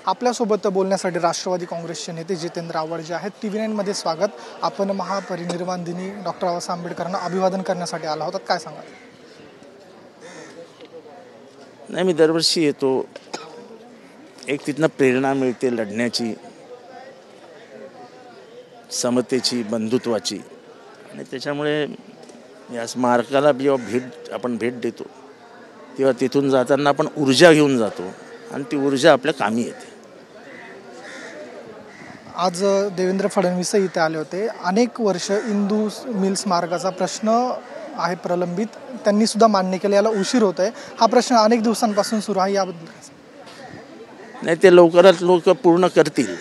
आपल्यासोबत बोलण्यासाठी राष्ट्रवादी काँग्रेसचे नेते जितेंद्र आव्हाड जे आहेत TV9 मध्ये स्वागत। आपण महापरिनिर्वाण दिनी डॉक्टर बाबासाहेब आंबेडकरांना अभिवादन करण्यासाठी आला होता, काय सांगाल? नाही, मी दरवर्षी येतो, एक तिथनं प्रेरणा मिळते लढण्याची, समतेची, बंधुत्वाची, आणि त्याच्यामुळे या स्मारकाला जेव्हा आपण भेट देतो तेव्हा तिथून जाताना आपण ऊर्जा घेऊन जातो आणि ती ऊर्जा आपल्या कामी येते। आज देवेंद्र फडणवीस इथे आले होते। अनेक वर्ष इंदू मिल स्मारकाचा प्रश्न आहे प्रलंबित, त्यांनी सुद्धा मान्य केले, याला उशीर होत आहे। हा प्रश्न अनेक दिवसांपासून सुरू आहे, याबद्दल नाही, ते लवकरात लवकर पूर्ण करतील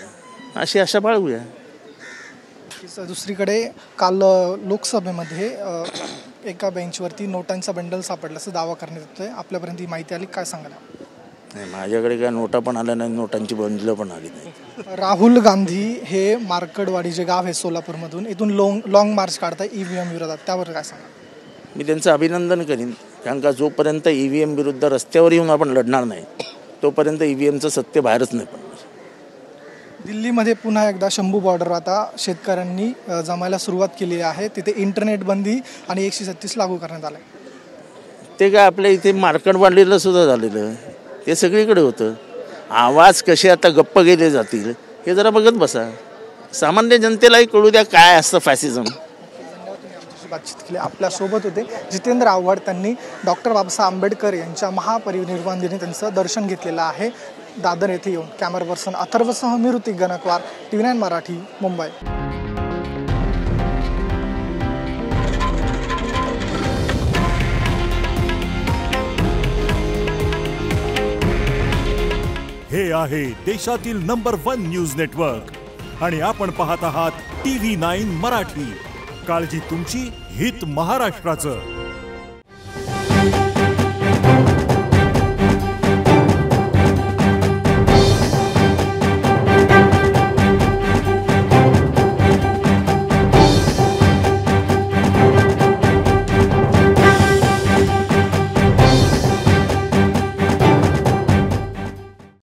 अशी आशा बाळगूया। दुसरीकडे काल लोकसभेमध्ये एका बेंचवरती नोटांचा बंडल सापडला असं दावा करण्यात येतोय, आपल्यापर्यंत ही माहिती आली, काय सांगाल? नाही, माझ्याकडे काय नोटा पण आल्या नाही, नोटांची बंडलं पण आली नाही। राहुल गांधी हे मार्कडवाडी जे गाव आहे सोलापूरमधून, इथून लॉंग मार्च काढताय EVM विरोधात, त्यावर काय सांगा? मी त्यांचं अभिनंदन करीन, कारण का जोपर्यंत EVM विरुद्ध रस्त्यावर येऊन आपण लढणार नाही तोपर्यंत EVMचं सत्य बाहेरच नाही पडणार। दिल्लीमध्ये पुन्हा एकदा शंभू बॉर्डर आता शेतकऱ्यांनी जमायला सुरुवात केली आहे, तिथे इंटरनेट बंदी आणि 136 लागू करण्यात आलं। ते काय आपल्या इथे मार्कडवाडीला सुद्धा झालेलं, ते सगळीकडे होतं। आवाज कसे आता गप्प गेले जातील हे जरा बघत बसा, सामान्य जनतेलाही कळू द्या काय असतं फॅसिझम। बातचीत केली, आपल्यासोबत होते जितेंद्र आव्हाड, त्यांनी डॉक्टर बाबासाहेब आंबेडकर यांच्या महापरिनिर्वाण दिनी त्यांचं दर्शन घेतलेलं आहे दादर येथे येऊन। कॅमेरा पर्सन अथर्वसह मी ऋतिक गणकवार, TV9 मराठी, मुंबई। हे आहे देशातील नंबर 1 न्यूज नेटवर्क आणि आपण पाहत आहात TV9 मराठी। काळजी तुमची, हित महाराष्ट्राचं।